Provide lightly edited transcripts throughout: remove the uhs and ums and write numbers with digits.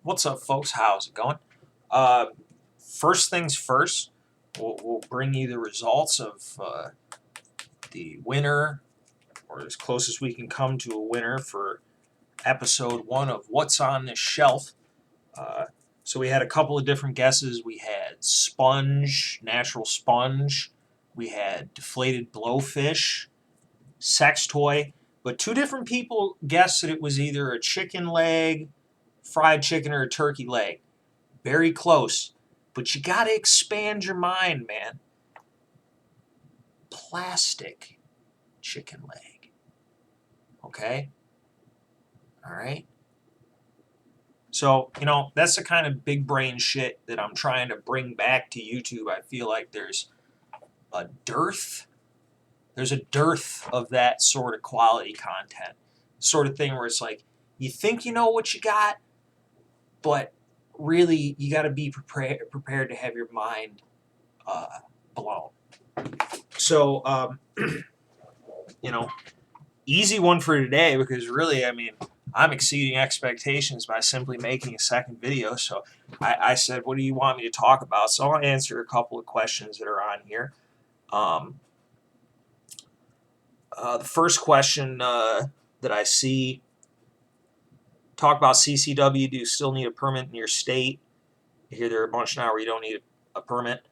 What's up, folks? How's it going? Uh, First things first, we'll bring you the results of the winner, or as close as we can come to a winner for episode 1 of What's on This Shelf. Uh, so we had a couple of different guesses. We had sponge, natural sponge. We had deflated blowfish, sex toy. But two different people guessed that it was either a chicken leg, fried chicken, or a turkey leg. Very close. But you gotta expand your mind, man. Plastic chicken leg. Okay? Alright? So, that's the kind of big brain shit that I'm trying to bring back to YouTube. I feel like there's a dearth. There's a dearth of that sort of quality content. Sort of thing where it's like, you think you know what you got, but really you got to be prepared to have your mind blown. So, easy one for today because really, I'm exceeding expectations by simply making a second video. So I said, what do you want me to talk about? So I'll answer a couple of questions that are on here. The first question that I see, talk about CCW. Do you still need a permit in your state? I hear there are a bunch now where you don't need a permit.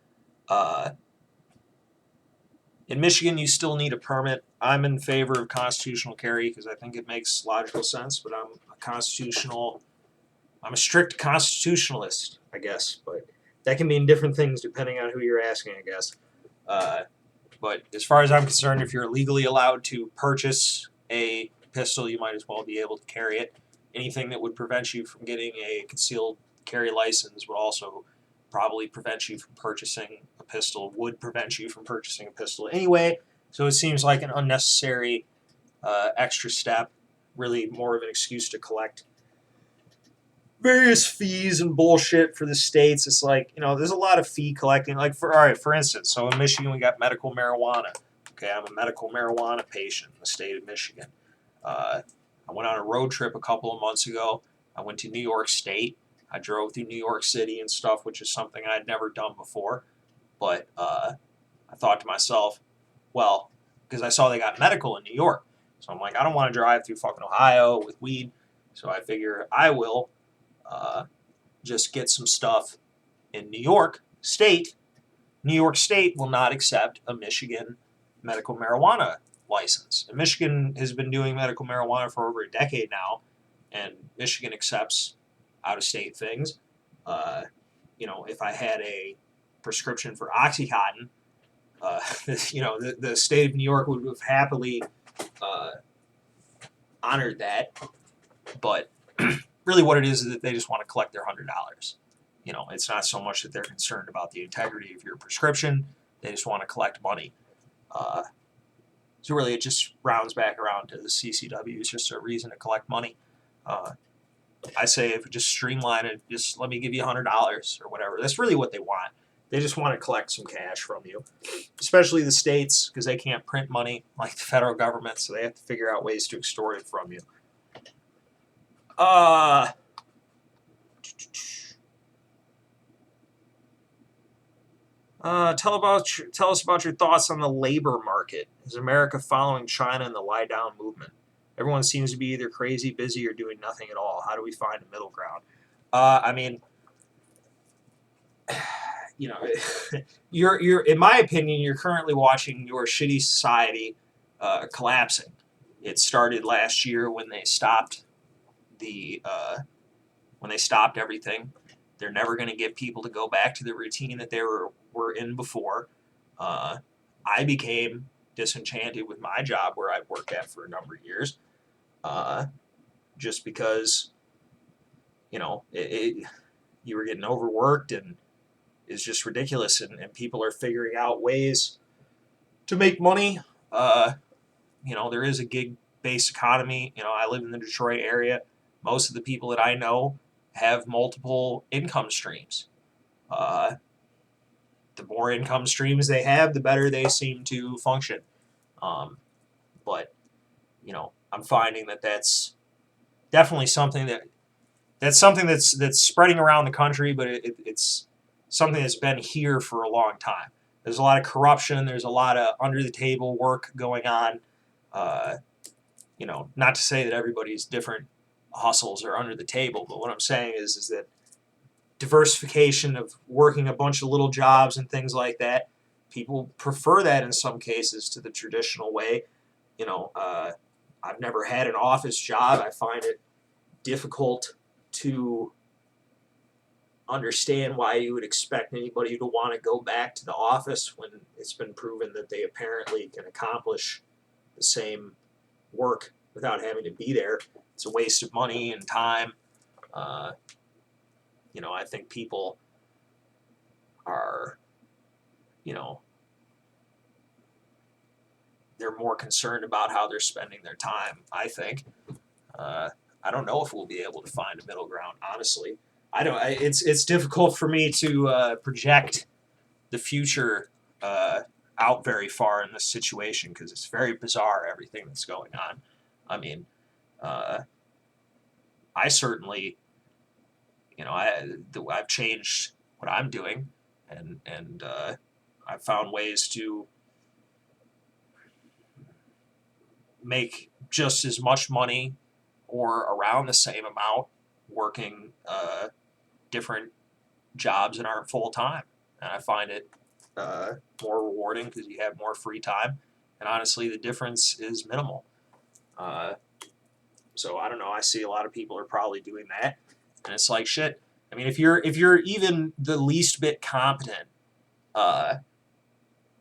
In Michigan, you still need a permit. I'm in favor of constitutional carry because I think it makes logical sense, but I'm a strict constitutionalist, I guess, but that can mean different things depending on who you're asking, I guess. But as far as I'm concerned, if you're legally allowed to purchase a pistol, you might as well be able to carry it. Anything that would prevent you from getting a concealed carry license would also probably prevent you from purchasing a pistol, would prevent you from purchasing a pistol anyway. So it seems like an unnecessary extra step, really more of an excuse to collect various fees and bullshit for the states. It's like, there's a lot of fee collecting. Like, for instance, so in Michigan, we got medical marijuana. Okay, I'm a medical marijuana patient in the state of Michigan. I went on a road trip a couple of months ago. I went to New York State. I drove through New York City and stuff, which is something I'd never done before. But I thought to myself, well, because I saw they got medical in New York. So I'm like, I don't want to drive through fucking Ohio with weed. So I figure I will just get some stuff in New York State. New York State will not accept a Michigan medical marijuana license. And Michigan has been doing medical marijuana for over a decade now, and Michigan accepts out-of-state things. If I had a prescription for OxyContin, the state of New York would have happily honored that. But really what it is that they just want to collect their $100. It's not so much that they're concerned about the integrity of your prescription. They just want to collect money. So really it just rounds back around to the CCW. It's just a reason to collect money. I say if we just streamline it, just let me give you $100 or whatever. That's really what they want. They just want to collect some cash from you, especially the states, because they can't print money like the federal government, so they have to figure out ways to extort it from you. Tell us about your thoughts on the labor market. Is America following China in the lie down movement? Everyone seems to be either crazy, busy, or doing nothing at all. How do we find a middle ground? You're in my opinion, you're currently watching your shitty society collapsing. It started last year when they stopped everything. They're never going to get people to go back to the routine that they were in before. I became disenchanted with my job where I've worked at for a number of years, just because, you were getting overworked and it's just ridiculous, and people are figuring out ways to make money. There is a gig-based economy. I live in the Detroit area. Most of the people that I know have multiple income streams. The more income streams they have, the better they seem to function. But I'm finding that that's definitely something that that's something that's spreading around the country, but it's something that's been here for a long time. There's a lot of corruption. There's a lot of under the table work going on. You know, not to say that everybody's different hustles are under the table, but what I'm saying is that diversification of working a bunch of little jobs and things like that, people prefer that in some cases to the traditional way. You know, I've never had an office job. I find it difficult to understand why you would expect anybody to want to go back to the office when it's been proven that they apparently can accomplish the same work without having to be there. It's a waste of money and time. You know, I think people are, you know, they're more concerned about how they're spending their time, I think. I don't know if we'll be able to find a middle ground, honestly. It's difficult for me to project the future out very far in this situation because it's very bizarre, everything that's going on. I mean, I certainly, you know, I've changed what I'm doing, and I've found ways to make just as much money or around the same amount working different jobs that aren't full time, and I find it more rewarding because you have more free time, and honestly, the difference is minimal. So I don't know. I see a lot of people are probably doing that, and it's like shit. I mean, if you're even the least bit competent at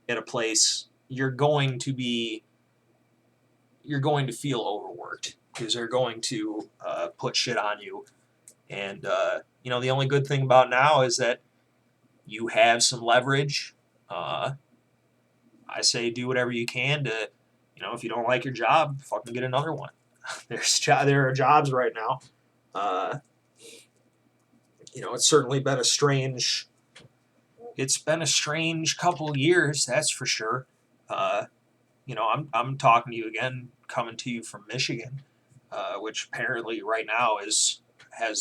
a place, you're going to feel overworked because they're going to put shit on you. And you know, the only good thing about now is that you have some leverage. I say do whatever you can to, you know, if you don't like your job, fucking get another one. There are jobs right now. You know, it's certainly been a strange. It's been a strange couple years, that's for sure. You know, I'm talking to you again, coming to you from Michigan, which apparently right now has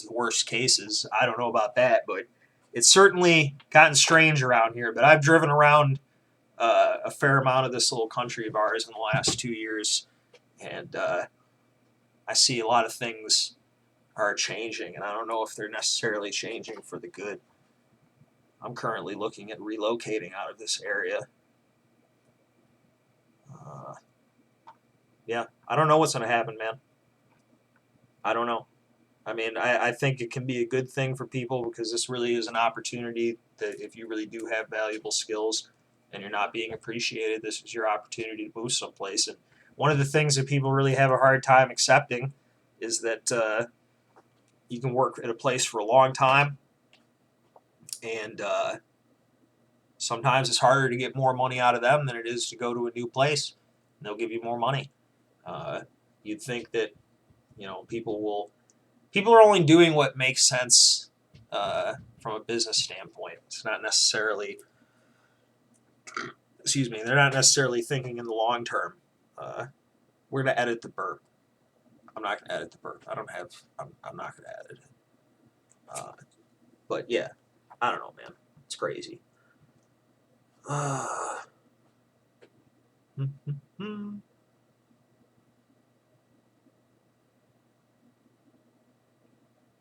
the worst cases. I don't know about that, but it's certainly gotten strange around here. But I've driven around a fair amount of this little country of ours in the last 2 years, and I see a lot of things are changing, and I don't know if they're necessarily changing for the good. I'm currently looking at relocating out of this area. Yeah, I don't know what's going to happen, man. I don't know. I mean, I think it can be a good thing for people because this really is an opportunity that if you really do have valuable skills and you're not being appreciated, this is your opportunity to move someplace. And one of the things that people really have a hard time accepting is that you can work at a place for a long time, and sometimes it's harder to get more money out of them than it is to go to a new place, and they'll give you more money. You'd think that, you know, people are only doing what makes sense from a business standpoint. It's not necessarily, they're not necessarily thinking in the long term. We're going to edit the burp. I'm not going to edit the burp. I'm not going to edit it. But yeah, I don't know, man. It's crazy.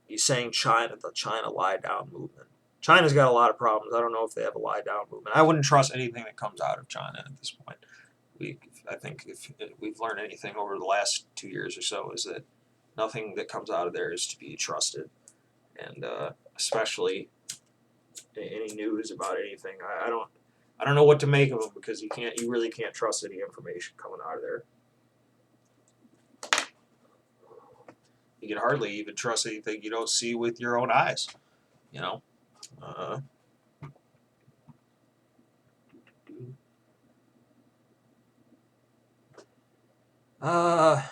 He's saying the China lie down movement. China's got a lot of problems. I don't know if they have a lie down movement. I wouldn't trust anything that comes out of China at this point. I think if we've learned anything over the last 2 years or so is that nothing that comes out of there is to be trusted, and especially any news about anything. I don't know what to make of them because you really can't trust any information coming out of there. You can hardly even trust anything you don't see with your own eyes, you know.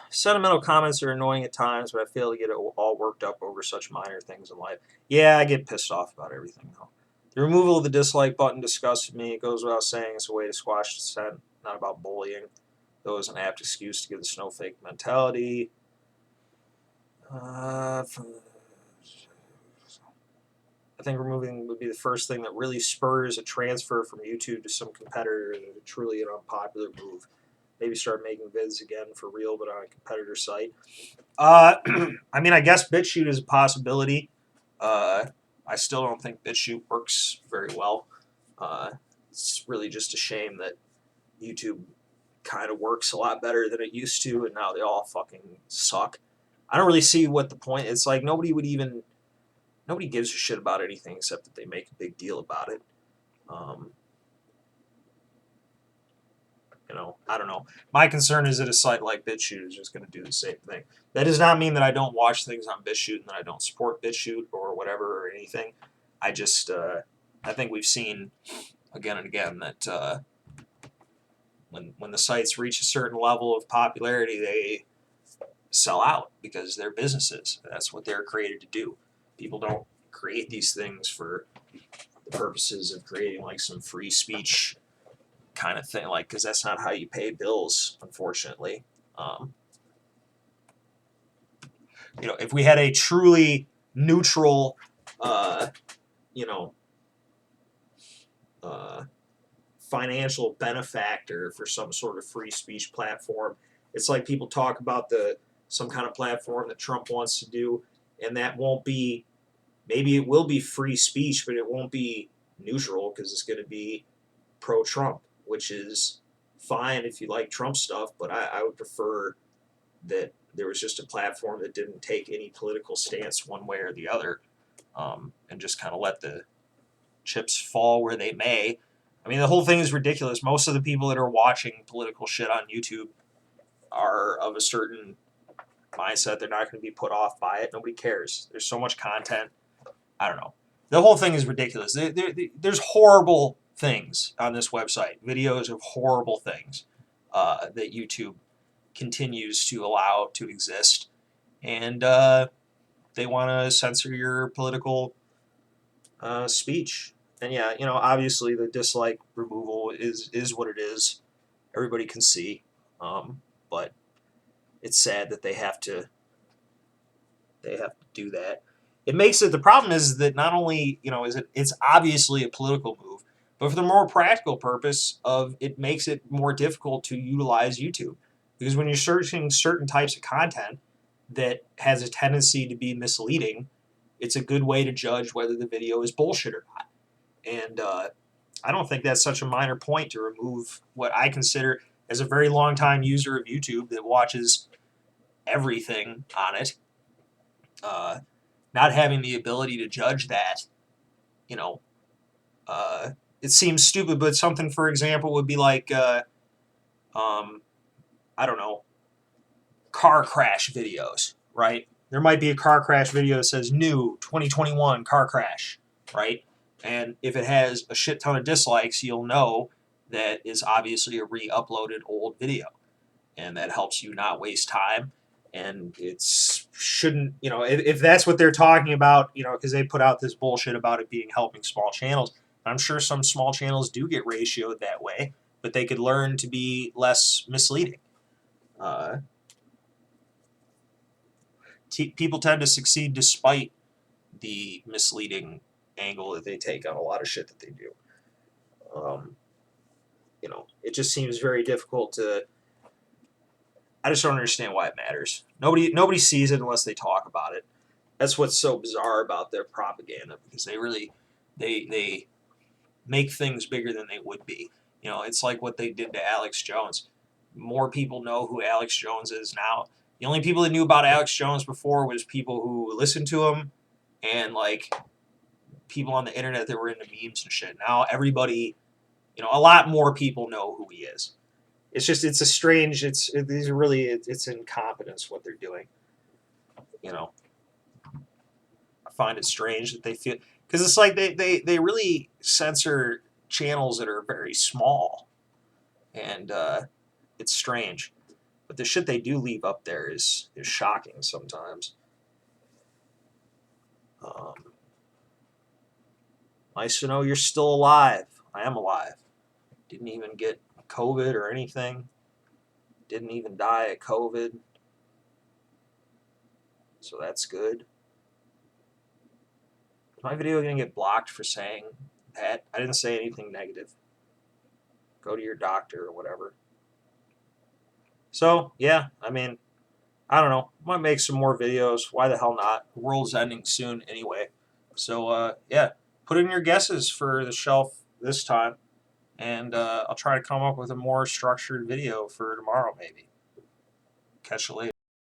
Sentimental comments are annoying at times, but I fail to get all worked up over such minor things in life. Yeah, I get pissed off about everything, though. The removal of the dislike button disgusts me. It goes without saying it's a way to squash dissent, not about bullying. Though it's an apt excuse to give the snowflake mentality. think removing would be the first thing that really spurs a transfer from YouTube to some competitor. Truly an unpopular move. Maybe start making vids again for real, but on a competitor site. I mean, I guess BitChute is a possibility. I still don't think BitChute works very well. It's really just a shame that YouTube kind of works a lot better than it used to, and now they all fucking suck. I don't really see what the point. It's like nobody gives a shit about anything except that they make a big deal about it. I don't know. My concern is that a site like BitChute is just going to do the same thing. That does not mean that I don't watch things on BitChute and that I don't support BitChute or whatever or anything. I just, I think we've seen again and again that when the sites reach a certain level of popularity, they sell out because they're businesses. That's what they're created to do. People don't create these things for the purposes of creating like some free speech kind of thing, like, because that's not how you pay bills, unfortunately. If we had a truly neutral, financial benefactor for some sort of free speech platform, it's like people talk about some kind of platform that Trump wants to do, and that won't be. Maybe it will be free speech, but it won't be neutral because it's going to be pro-Trump, which is fine if you like Trump stuff, but I would prefer that there was just a platform that didn't take any political stance one way or the other, and just kind of let the chips fall where they may. I mean, the whole thing is ridiculous. Most of the people that are watching political shit on YouTube are of a certain mindset. They're not going to be put off by it. Nobody cares. There's so much content. I don't know. The whole thing is ridiculous. There's horrible things on this website, videos of horrible things that YouTube continues to allow to exist, and they want to censor your political speech. And yeah, obviously the dislike removal is what it is. Everybody can see, but it's sad that they have to do that. It makes it, the problem is that not only it's obviously a political move, but for the more practical purpose of it makes it more difficult to utilize YouTube, because when you're searching certain types of content that has a tendency to be misleading, it's a good way to judge whether the video is bullshit or not. And I don't think that's such a minor point to remove what I consider, as a very long time user of YouTube that watches everything on it, not having the ability to judge that, it seems stupid, but something, for example, would be like, I don't know, car crash videos, right? There might be a car crash video that says new 2021 car crash, right? And if it has a shit ton of dislikes, you'll know that is obviously a re-uploaded old video. And that helps you not waste time. And shouldn't, if that's what they're talking about, because they put out this bullshit about it being helping small channels. I'm sure some small channels do get ratioed that way, but they could learn to be less misleading. People tend to succeed despite the misleading angle that they take on a lot of shit that they do. It just seems very difficult to. I just don't understand why it matters. Nobody sees it unless they talk about it. That's what's so bizarre about their propaganda, because they make things bigger than they would be. It's like what they did to Alex Jones. More people know who Alex Jones is now. The only people that knew about Alex Jones before was people who listened to him and like people on the internet that were into memes and shit. Now everybody, a lot more people know who he is. It's just, it's incompetence what they're doing. I find it strange that they feel, because it's like they really censor channels that are very small, and it's strange. But the shit they do leave up there is shocking sometimes. Nice to know you're still alive. I am alive. Didn't even get COVID or anything. Didn't even die of COVID. So that's good. my video gonna get blocked for saying that? I didn't say anything negative. Go to your doctor or whatever. So, yeah, I mean, I don't know. Might make some more videos. Why the hell not? The world's ending soon anyway. So, yeah, put in your guesses for the shelf this time. And I'll try to come up with a more structured video for tomorrow, maybe. Catch you later.